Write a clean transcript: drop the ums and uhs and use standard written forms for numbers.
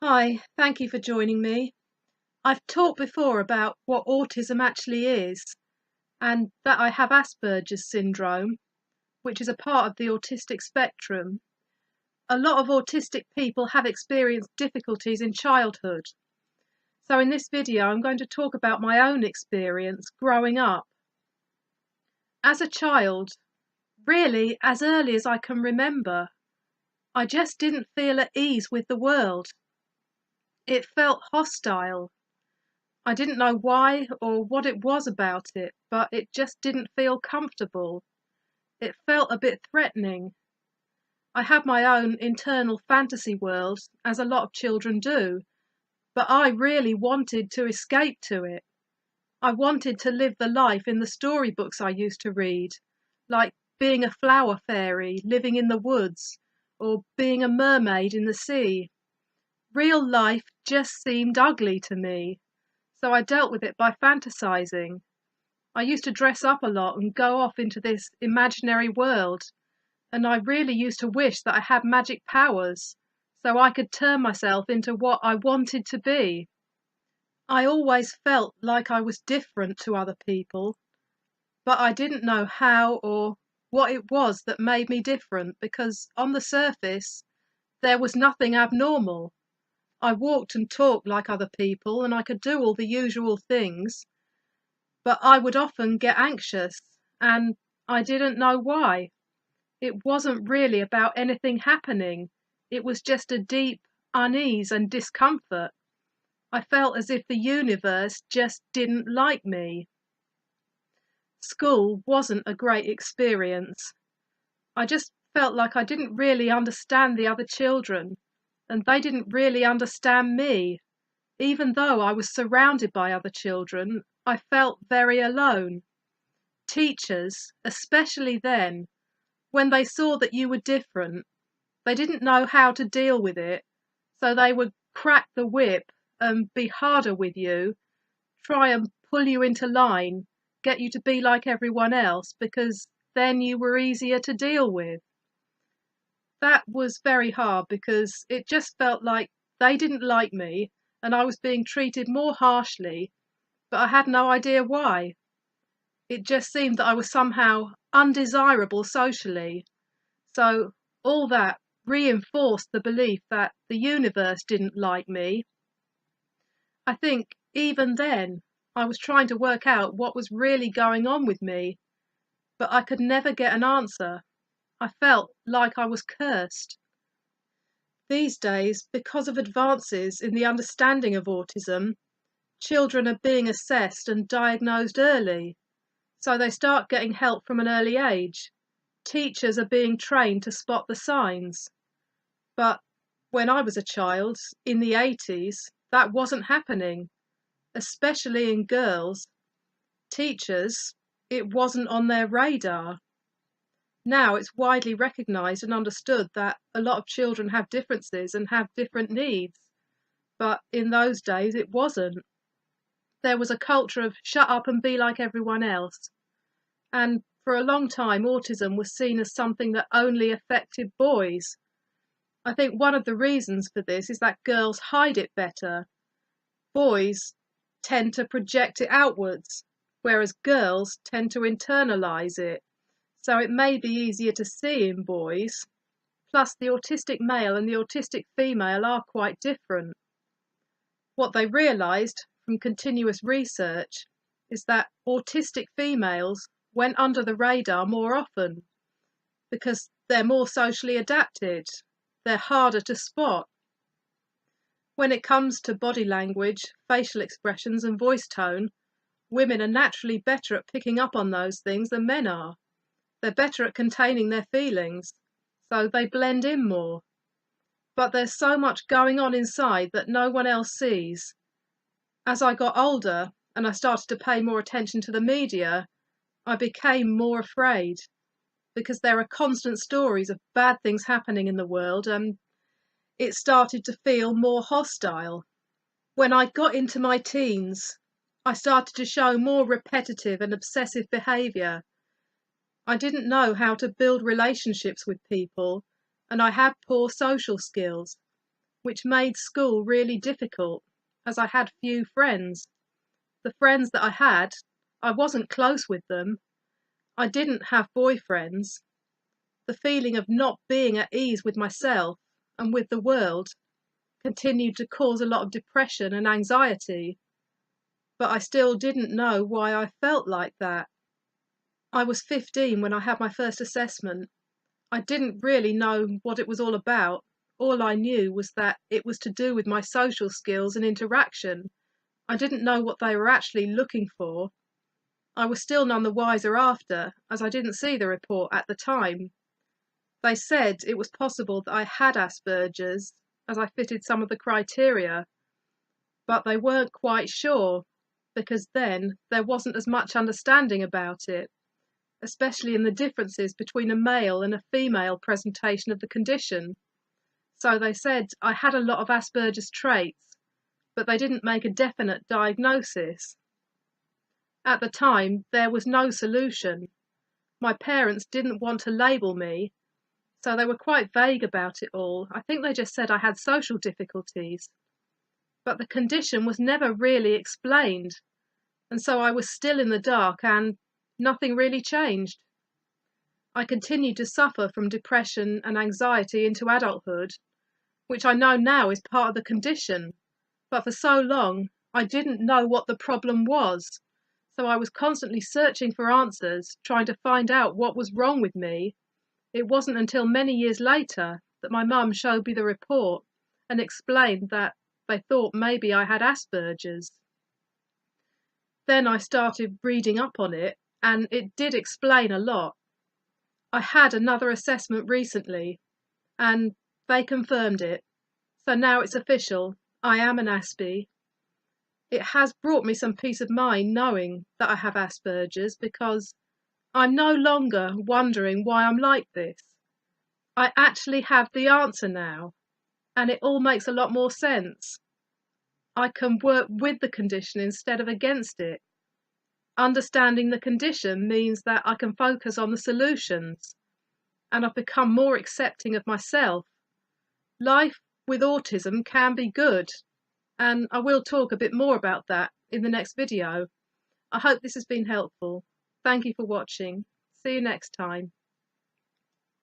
Hi, thank you for joining me. I've talked before about what autism actually is and that I have Asperger's syndrome, which is a part of the autistic spectrum. A lot of autistic people have experienced difficulties in childhood. So in this video, I'm going to talk about my own experience growing up. As a child, really as early as I can remember, I just didn't feel at ease with the world. It felt hostile. I didn't know why or what it was about it, but it just didn't feel comfortable. It felt a bit threatening. I had my own internal fantasy world, as a lot of children do, but I really wanted to escape to it. I wanted to live the life in the storybooks I used to read, like being a flower fairy living in the woods, or being a mermaid in the sea. Real life just seemed ugly to me. So I dealt with it by fantasizing. I used to dress up a lot and go off into this imaginary world, and I really used to wish that I had magic powers so I could turn myself into what I wanted to be. I always felt like I was different to other people, but I didn't know how or what it was that made me different because on the surface there was nothing abnormal. I walked and talked like other people and I could do all the usual things, but I would often get anxious and I didn't know why. It wasn't really about anything happening. It was just a deep unease and discomfort. I felt as if the universe just didn't like me. School wasn't a great experience. I just felt like I didn't really understand the other children, and they didn't really understand me. Even though I was surrounded by other children, I felt very alone. Teachers, especially then, when they saw that you were different, they didn't know how to deal with it, so they would crack the whip and be harder with you, try and pull you into line, get you to be like everyone else, because then you were easier to deal with. That was very hard because it just felt like they didn't like me and I was being treated more harshly, but I had no idea why. It just seemed that I was somehow undesirable socially. So all that reinforced the belief that the universe didn't like me. I think even then I was trying to work out what was really going on with me, but I could never get an answer. I felt like I was cursed. These days, because of advances in the understanding of autism, children are being assessed and diagnosed early, so they start getting help from an early age. Teachers are being trained to spot the signs. But when I was a child, in the 80s, that wasn't happening, especially in girls. Teachers, it wasn't on their radar. Now it's widely recognised and understood that a lot of children have differences and have different needs, but in those days it wasn't. There was a culture of shut up and be like everyone else, and for a long time autism was seen as something that only affected boys. I think one of the reasons for this is that girls hide it better. Boys tend to project it outwards, whereas girls tend to internalise it. So it may be easier to see in boys. Plus, the autistic male and the autistic female are quite different. What they realised from continuous research is that autistic females went under the radar more often because they're more socially adapted, they're harder to spot. When it comes to body language, facial expressions and voice tone, women are naturally better at picking up on those things than men are. They're better at containing their feelings, so they blend in more. But there's so much going on inside that no one else sees. As I got older and I started to pay more attention to the media, I became more afraid because there are constant stories of bad things happening in the world and it started to feel more hostile. When I got into my teens, I started to show more repetitive and obsessive behaviour. I didn't know how to build relationships with people, and I had poor social skills. which made school really difficult as I had few friends. The friends that I had, I wasn't close with them. I didn't have boyfriends. The feeling of not being at ease with myself and with the world continued to cause a lot of depression and anxiety, but I still didn't know why I felt like that. I was 15 when I had my first assessment. I didn't really know what it was all about. All I knew was that it was to do with my social skills and interaction. I didn't know what they were actually looking for. I was still none the wiser after, as I didn't see the report at the time. They said it was possible that I had Asperger's, as I fitted some of the criteria, but they weren't quite sure, because then there wasn't as much understanding about it, especially in the differences between a male and a female presentation of the condition. So they said I had a lot of Asperger's traits, but they didn't make a definite diagnosis. At the time, there was no solution. My parents didn't want to label me, so they were quite vague about it all. I think they just said I had social difficulties. But the condition was never really explained, and so I was still in the dark and nothing really changed. I continued to suffer from depression and anxiety into adulthood, which I know now is part of the condition, but for so long I didn't know what the problem was, so I was constantly searching for answers, trying to find out what was wrong with me. It wasn't until many years later that my mum showed me the report and explained that they thought maybe I had Asperger's. Then I started reading up on it, and it did explain a lot. I had another assessment recently, and they confirmed it. So now it's official. I am an Aspie. It has brought me some peace of mind knowing that I have Asperger's, because I'm no longer wondering why I'm like this. I actually have the answer now, and it all makes a lot more sense. I can work with the condition instead of against it. Understanding the condition means that I can focus on the solutions, and I've become more accepting of myself. Life with autism can be good, and I will talk a bit more about that in the next video. I hope this has been helpful. Thank you for watching. See you next time.